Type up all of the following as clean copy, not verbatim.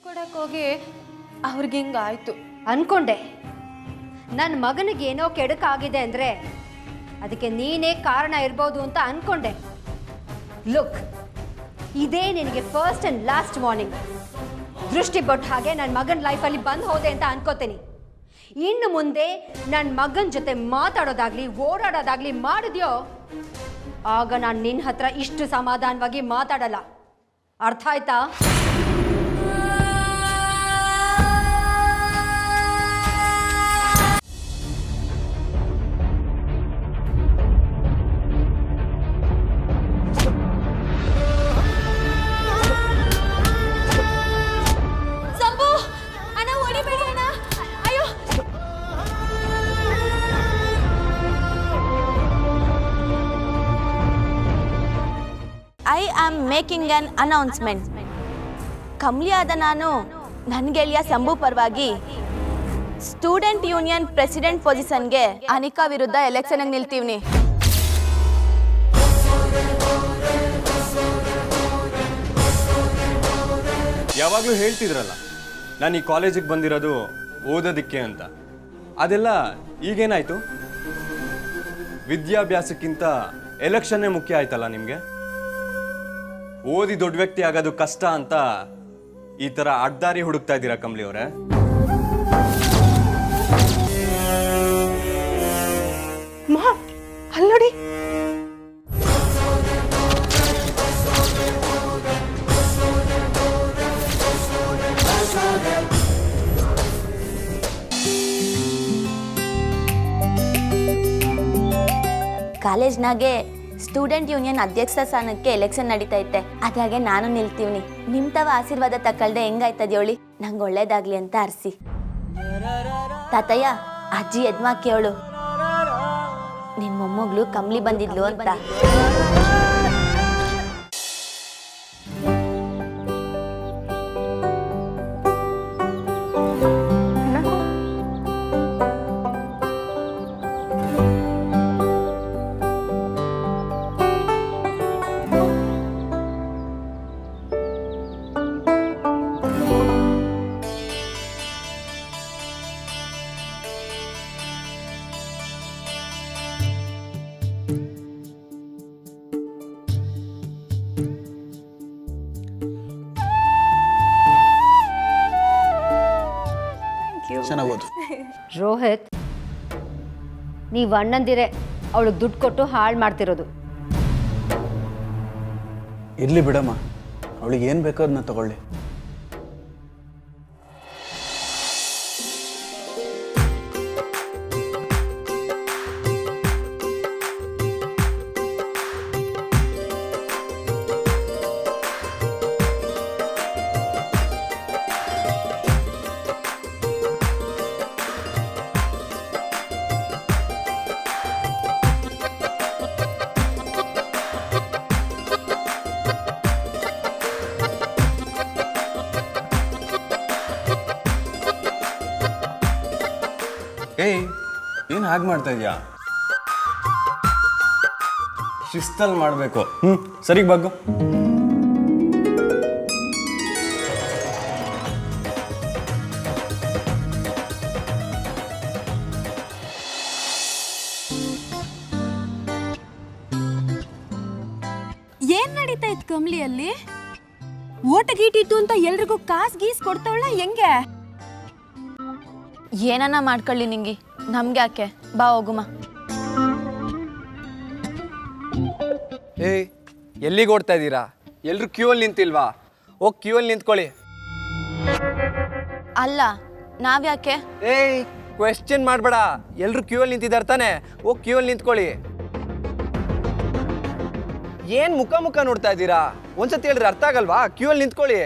ಕೊಡಕ್ಕೋಗಿ ಅವ್ರಿಗೆ ಹಿಂಗಾಯ್ತು ಅನ್ಕೊಂಡೆ. ನನ್ನ ಮಗನಿಗೆ ಏನೋ ಕೆಡುಕಾಗಿದೆ ಅಂದರೆ ಅದಕ್ಕೆ ನೀನೇ ಕಾರಣ ಇರ್ಬೋದು ಅಂತ ಅನ್ಕೊಂಡೆ. ಲುಕ್, ಇದೇ ನಿನಗೆ ಫಸ್ಟ್ ಆ್ಯಂಡ್ ಲಾಸ್ಟ್ ವಾರ್ನಿಂಗ್. ದೃಷ್ಟಿ ಬೊಟ್ಟು ಹಾಗೆ ನನ್ನ ಮಗನ ಲೈಫಲ್ಲಿ ಬಂದು ಹೋದೆ ಅಂತ ಅನ್ಕೋತೀನಿ. ಇನ್ನು ಮುಂದೆ ನನ್ನ ಮಗನ ಜೊತೆ ಮಾತಾಡೋದಾಗ್ಲಿ ಓಡಾಡೋದಾಗ್ಲಿ ಮಾಡಿದ್ಯೋ ಆಗ ನಾನು ನಿನ್ನ ಹತ್ರ ಇಷ್ಟು ಸಮಾಧಾನವಾಗಿ ಮಾತಾಡಲ್ಲ. ಅರ್ಥ ಆಯ್ತಾ? I am making an announcement. Kamali ಆದ ನಾನು ನನ್ನ ಗೆಳೆಯ ಸಂಭು ಪರವಾಗಿ ಸ್ಟೂಡೆಂಟ್ ಯೂನಿಯನ್ ಪ್ರೆಸಿಡೆಂಟ್ ಪೊಸಿಷನ್ಗೆ ಅನಿಕಾ ವಿರುದ್ಧ ಎಲೆಕ್ಷನ್ಗೆ ನಿಲ್ತೀವ್ನಿ. ಯಾವಾಗಲೂ ಹೇಳ್ತಿದ್ರಲ್ಲ ನಾನು ಈ ಕಾಲೇಜಿಗೆ ಬಂದಿರೋದು ಓದೋದಕ್ಕೆ ಅಂತ. ಅದೆಲ್ಲ ಈಗೇನಾಯ್ತು? ವಿದ್ಯಾಭ್ಯಾಸಕ್ಕಿಂತ ಎಲೆಕ್ಷನ್ನೇ ಮುಖ್ಯ ಆಯ್ತಲ್ಲ ನಿಮಗೆ. ಓದಿ ದೊಡ್ಡ ವ್ಯಕ್ತಿ ಆಗೋದು ಕಷ್ಟ ಅಂತ ಈ ಥರ ಅಡ್ಡಾರಿ ಹುಡುಕ್ತಾ ಇದ್ದೀರಾ ಕಮಲಿ ಅವರೇ? ಅಲ್ಲಿ ನೋಡಿ, ಕಾಲೇಜ್ನಾಗೆ ಸ್ಟೂಡೆಂಟ್ ಯೂನಿಯನ್ ಅಧ್ಯಕ್ಷ ಸ್ಥಾನಕ್ಕೆ ಎಲೆಕ್ಷನ್ ನಡೀತೈತೆ. ಅದ್ರಾಗೆ ನಾನು ನಿಲ್ತೀವ್ನಿ. ನಿಮ್ ತವ ಆಶೀರ್ವಾದ ತಕ್ಕಳ್ದೆ ಹೆಂಗಾಯ್ತದ್ಯೋಳಿ, ನಂಗೆ ಒಳ್ಳೇದಾಗ್ಲಿ ಅಂತ ಅರ್ಸಿ. ತಾತಯ್ಯ, ಅಜ್ಜಿ ಯದ್ಮಾ ಕೇಳು, ನಿನ್ ಮೊಮ್ಮಗಳು ಕಮ್ಲಿ ಬಂದಿದ್ಲು ಅಂತ. ಚೆನ್ನಾಗೋದು. ರೋಹಿತ್, ನೀವು ಅಣ್ಣಂದಿರೆ ಅವಳಿಗೆ ದುಡ್ಡು ಕೊಟ್ಟು ಹಾಳು ಮಾಡ್ತಿರೋದು. ಇರಲಿ ಬಿಡಮ್ಮ, ಅವಳಿಗೆ ಏನು ಬೇಕೋ ಅದನ್ನ ತಗೊಳ್ಳಿ. ಏಯ್, ಏನು ಹಾಗೆ ಮಾಡ್ತಾ ಇದೀಯಾ? ಶಿಸ್ತಲ್ಲಿ ಮಾಡಬೇಕು. ಸರಿಗೆ ಬಗ್ಗು. ಏನ್ ನಡೀತಾ ಇತ್ತು ಕಮ್ಲಿಯಲ್ಲಿ? ಓಟ ಗೀಟಿತ್ತು ಅಂತ ಎಲ್ರಿಗೂ ಕಾಸ್ ಗೀಸ್ ಕೊಡ್ತಾವಳ ಹೆಂಗೆ? ಏನನ್ನ ಮಾಡ್ಕೊಳ್ಳಿ ನಿಂಗೆ, ನಮ್ಗೆ ಯಾಕೆ, ಬಾ ಹೋಗುಮ. ಏಯ್, ಎಲ್ಲಿಗೆ ಓಡ್ತಾ ಇದ್ದೀರಾ? ಎಲ್ಲರೂ ಕ್ಯೂ ಅಲ್ಲಿ ನಿಂತಿಲ್ವಾ? ಹೋಗಿ ಕ್ಯೂ ಅಲ್ಲಿ ನಿಂತ್ಕೊಳ್ಳಿ. ಅಲ್ಲ, ನಾವ್ಯಾಕೆ? ಏಯ್, ಕ್ವೆಶ್ಚನ್ ಮಾಡಬೇಡ. ಎಲ್ಲರೂ ಕ್ಯೂ ಅಲ್ಲಿ ನಿಂತಿದ್ದಾರೆ ತಾನೆ, ಹೋಗಿ ಕ್ಯೂ ಅಲ್ಲಿ ನಿಂತ್ಕೊಳ್ಳಿ. ಏನು ಮುಖ ಮುಖ ನೋಡ್ತಾ ಇದ್ದೀರಾ? ಒಂದ್ಸತಿ ಹೇಳಿದ್ರೆ ಅರ್ಥ ಆಗಲ್ವಾ? ಕ್ಯೂ ಅಲ್ಲಿ ನಿಂತ್ಕೊಳ್ಳಿ.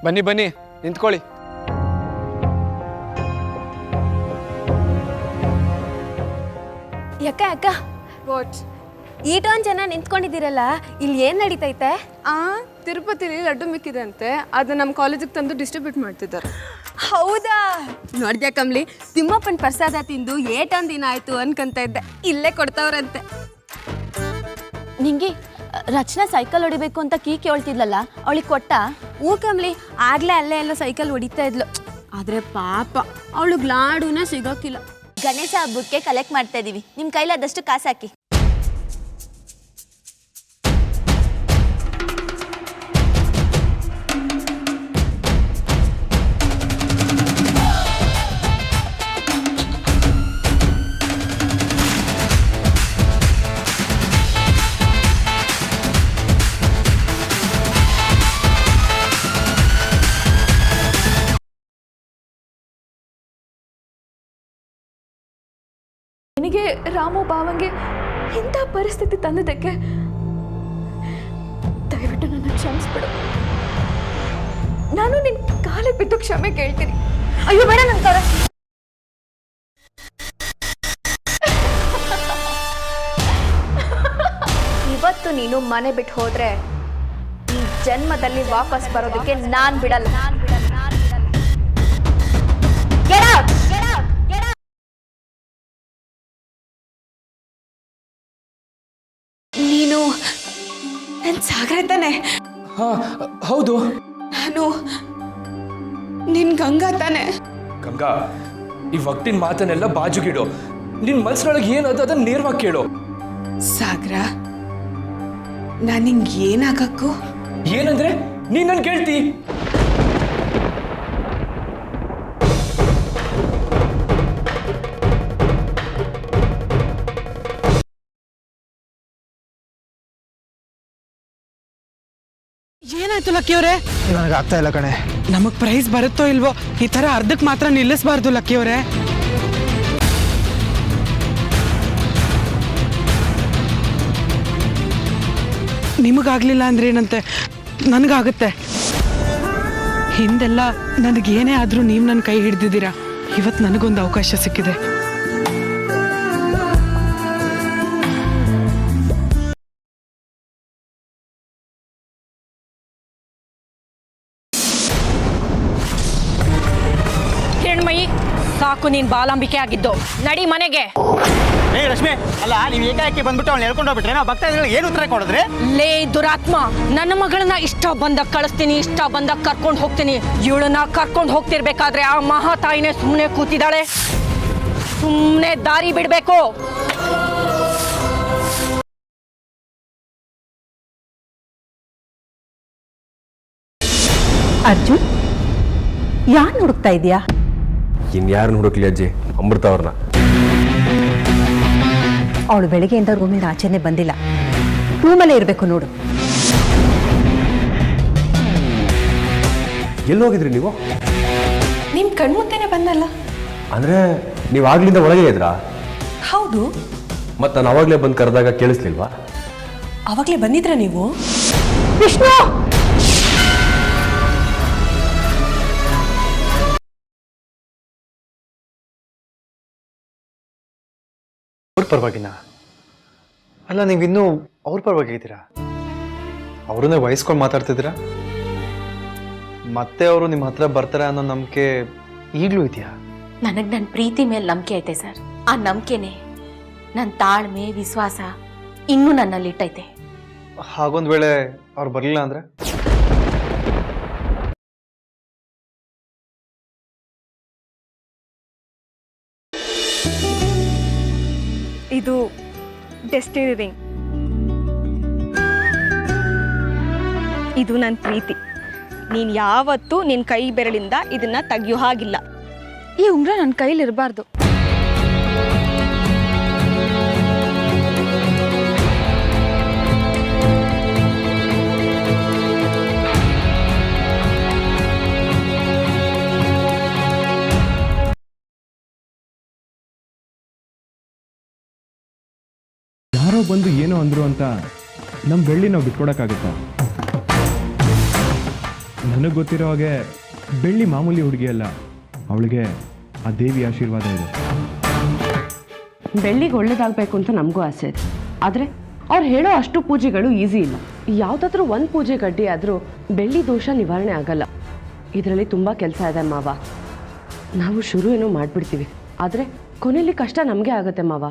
ಬನ್ನಿ ಬನ್ನಿ, ನಿಂತ್ಕೊಳ್ಳಿ. ಯಾಕ ಯಾಕ ವಾಟ್ ಈಟೊಂದು ಜನ ನಿಂತ್ಕೊಂಡಿದ್ದೀರಲ್ಲ, ಇಲ್ಲಿ ಏನು ನಡೀತೈತೆ? ತಿರುಪತಿಲಿ ಲಡ್ಡು ಮಿಕ್ಕಿದೆ, ಅದು ನಮ್ಮ ಕಾಲೇಜಿಗೆ ತಂದು ಡಿಸ್ಟ್ರಿಬ್ಯೂಟ್ ಮಾಡ್ತಿದ್ದಾರೆ. ಹೌದಾ? ನೋಡ್ದ್ಯಾ ಕಮ್ಲಿ, ತಿಮ್ಮಪ್ಪನ ಪ್ರಸಾದ ತಿಂದು ಏಟೊಂದು ದಿನ ಆಯ್ತು ಅನ್ಕೊಂತ ಇದ್ದೆ, ಇಲ್ಲೇ ಕೊಡ್ತಾವ್ರಂತೆ. ನಿಂಗೆ ರಚನಾ ಸೈಕಲ್ ಹೊಡಿಬೇಕು ಅಂತ ಕೀ ಕೇಳ್ತಿದ್ಲಲ್ಲ ಅವಳಿಗೆ ಕೊಟ್ಟ? ಹೂ ಕಮ್ಲಿ, ಆಗ್ಲೇ ಅಲ್ಲೇ ಎಲ್ಲ ಸೈಕಲ್ ಹೊಡಿತಾ ಇದ್ಲು. ಆದ್ರೆ ಪಾಪ ಅವಳಿಗೆ ಲಾಡುನೇ ಸಿಗೋಕಿಲ್ಲ. ಗಣೇಶ ಹಬ್ಬಕ್ಕೆ ಕಲೆಕ್ಟ್ ಮಾಡ್ತಾ ಇದೀವಿ, ನಿಮ್ಮ ಕೈಲಾದಷ್ಟು ಕಾಸು ಹಾಕಿ. ನಿನಗೆ ರಾಮು ಬಾವಂಗೆ ಇಂಥ ಪರಿಸ್ಥಿತಿ ತಂದಿದ್ದಕ್ಕೆ ದಯವಿಟ್ಟು ನನ್ನ ಕ್ಷಮಿಸ್ಬಿಡು. ನಾನು ನಿನ್ನ ಕಾಲಿಗೆ ಬಿದ್ದು ಕ್ಷಮೆ ಕೇಳ್ತೀನಿ. ಅಯ್ಯೋ ಬೇಡ ನನ್ನ ತೋರ. ಇವತ್ತು ನೀನು ಮನೆ ಬಿಟ್ಟು ಹೋದ್ರೆ ಈ ಜನ್ಮದಲ್ಲಿ ವಾಪಸ್ ಬರೋದಕ್ಕೆ ನಾನ್ ಬಿಡಲ್ಲ. Get out! Get out! Get out! ನೀನು ನನ್ನ ಸಾಗರ ತಾನೆ? ಹಾಂ ಹೌದು. ನಾನು ನಿನ್ ಗಂಗಾ ತಾನೆ? ಗಂಗಾ, ಈ ಒಟ್ಟಿನ ಮಾತನ್ನೆಲ್ಲ ಬಾಜುಗಿಡು. ನಿನ್ನ ಮನಸ್ಸೊಳಗೆ ಏನದು ಅದನ್ನ ನೇರವಾಗಿ ಕೇಳು. ಸಾಗರ, ನಾನು ನಿಂಗೆ ಏನಾಗಕ್ಕೂ? ಏನಂದ್ರೆ ನೀನ್ ನನ್ ಕೇಳ್ತಿ? ಏನಾಯ್ತು ಲಕ್ಕಿಯವರೇ? ನನಗೆ ಆಗ್ತಾ ಇಲ್ಲ ಕಣೆ. ನಮಗ್ ಪ್ರೈಸ್ ಬರುತ್ತೋ ಇಲ್ವೋ, ಈ ತರ ಅರ್ಧಕ್ಕೆ ಮಾತ್ರ ನಿಲ್ಲಿಸಬಾರ್ದು ಲಕ್ಕಿಯವರೇ. ನಿಮಗಾಗ್ಲಿಲ್ಲ ಅಂದ್ರೆ ಏನಂತೆ, ನನಗಾಗುತ್ತೆ. ಹಿಂದೆಲ್ಲ ನನಗೇನೇ ಆದ್ರೂ ನೀವು ನನ್ನ ಕೈ ಹಿಡ್ದಿದ್ದೀರಾ. ಇವತ್ತು ನನಗೊಂದು ಅವಕಾಶ ಸಿಕ್ಕಿದೆ. ಹಿರಣ್ಮಯಿ, ಸಾಕು ನೀನ್ ಬಾಲಾಂಬಿಕೆ ಆಗಿದ್ದು. ನಡಿ ಮನೆಗೆ. ಏ ರಶ್ಮಿ, ಅಲ್ಲ ನೀವು ಏಕಾಏಕಿ ಬಂದ್ಬಿಟ್ಟು ಅವ್ನು ಹೇಳ್ಕೊಂಡು ಹೋಗ್ಬಿಟ್ರೆ ನಾವು ಭಕ್ತಾದಿಗಳಿಗೆ ಏನು ಉತ್ತರ ಕೊಡಿದ್ರಿ? ಲೇ ದುರಾತ್ಮ, ನನ್ನ ಮಗಳನ್ನ ಇಷ್ಟ ಬಂದಾಗ ಕಳಿಸ್ತೀನಿ, ಇಷ್ಟ ಬಂದಾಗ ಕರ್ಕೊಂಡು ಹೋಗ್ತೀನಿ. ಇವಳನ್ನ ಕರ್ಕೊಂಡು ಹೋಗ್ತಿರ್ಬೇಕಾದ್ರೆ ಆ ಮಹಾತಾಯಿನೇ ಸುಮ್ಮನೆ ಕೂತಿದ್ದಾಳೆ. ಸುಮ್ಮನೆ ದಾರಿ ಬಿಡ್ಬೇಕು. ಅರ್ಜುನ್, ಯಾರು ಹುಡುಕ್ತಾ ಇದೀಯಾ? ಇನ್ಯಾರನ್ನ ಹುಡುಕ್ಲಿ ಅಜ್ಜಿ? ಅಮೃತ ಅವ್ರನ್ನ. ಅವಳು ಬೆಳಗ್ಗೆಯಿಂದ ರೂಮಿಂದ ಆಚೆನೆ ಬಂದಿಲ್ಲ. ರೂಮಲ್ಲೇ ಇರಬೇಕು ನೋಡು. ಎಲ್ಲಿ ಹೋಗಿದ್ರಿ ನೀವು? ನಿಮ್ ಕಣ್ಮುಂದೆನೆ ಬಂದಲ್ಲ. ಅಂದ್ರೆ ನೀವು ಆಗ್ಲಿಂದ ಒಳಗೆ ಇದ್ರಾ? ಹೌದು. ಮತ್ತೆ ನಾನು ಅವಾಗಲೇ ಬಂದು ಕರೆದಾಗ ಕೇಳಿಸ್ಲಿಲ್ವಾ? ಅವಾಗಲೇ ಬಂದಿದ್ರ ನೀವು? ವಿಷ್ಣು, ಅವ್ರ ಪರವಾಗಿನ? ಅಲ್ಲ, ನೀವಿನ್ನೂ ಅವ್ರ ಪರವಾಗಿದ್ದೀರಾ? ಅವ್ರನ್ನೇ ವಹಿಸ್ಕೊಂಡು ಮಾತಾಡ್ತಿದ್ದೀರಾ? ಮತ್ತೆ ಅವರು ನಿಮ್ಮ ಹತ್ರ ಬರ್ತಾರೆ ಅನ್ನೋ ನಂಬಿಕೆ ಈಗಲೂ ಇದೆಯಾ? ನನಗೆ ನನ್ನ ಪ್ರೀತಿ ಮೇಲೆ ನಂಬಿಕೆ ಐತೆ ಸರ್. ಆ ನಂಬಿಕೆನೆ ನನ್ನ ತಾಳ್ಮೆ, ವಿಶ್ವಾಸ ಇನ್ನೂ ನನ್ನಲ್ಲಿ ಇಟ್ಟೈತೆ. ಹಾಗೊಂದು ವೇಳೆ ಅವ್ರು ಬರಲಿಲ್ಲ ಅಂದರೆ? ಇದು ಡೆಸ್ಟಿನಿ ರಿಂಗ್. ಇದು ನನ್ನ ಪ್ರೀತಿ. ನೀನು ಯಾವತ್ತೂ ನಿನ್ನ ಕೈ ಬೆರಳಿಂದ ಇದನ್ನ ತೆಗಿಯೋ ಹಾಗಿಲ್ಲ. ಈ ಉಂಗ್ರ ನನ್ನ ಕೈಲಿರಬಾರ್ದು. ಯಾರೋ ಬಂದು ಏನೋ ಅಂದ್ರು ಅಂತ ನಮ್ಮ ಬೆಳ್ಳಿ ನಾವು ಬಿಟ್ಕೊಡಕ್ಕಾಗುತ್ತಾ? ನನಗೆ ಗೊತ್ತಿರೋ ಹಾಗೆ ಬೆಳ್ಳಿ ಮಾಮೂಲಿ ಹುಡುಗಿ ಅಲ್ಲ, ಅವಳಿಗೆ ಆ ದೇವಿ ಆಶೀರ್ವಾದ ಇದೆ. ಬೆಳ್ಳಿಗೆ ಒಳ್ಳೇದಾಗಬೇಕು ಅಂತ ನಮಗೂ ಆಸೆ ಇದೆ. ಆದರೆ ಅವ್ರು ಹೇಳೋ ಅಷ್ಟು ಪೂಜೆಗಳು ಈಸಿ ಇಲ್ಲ. ಯಾವುದಾದ್ರೂ ಒಂದು ಪೂಜೆ ಗಡ್ಡಿ ಆದರೂ ಬೆಳ್ಳಿ ದೋಷ ನಿವಾರಣೆ ಆಗಲ್ಲ. ಇದರಲ್ಲಿ ತುಂಬ ಕೆಲಸ ಇದೆ ಮಾವ. ನಾವು ಶುರು ಏನೋ ಮಾಡಿಬಿಡ್ತೀವಿ, ಆದರೆ ಕೊನೆಯಲ್ಲಿ ಕಷ್ಟ ನಮಗೆ ಆಗುತ್ತೆ ಮಾವ.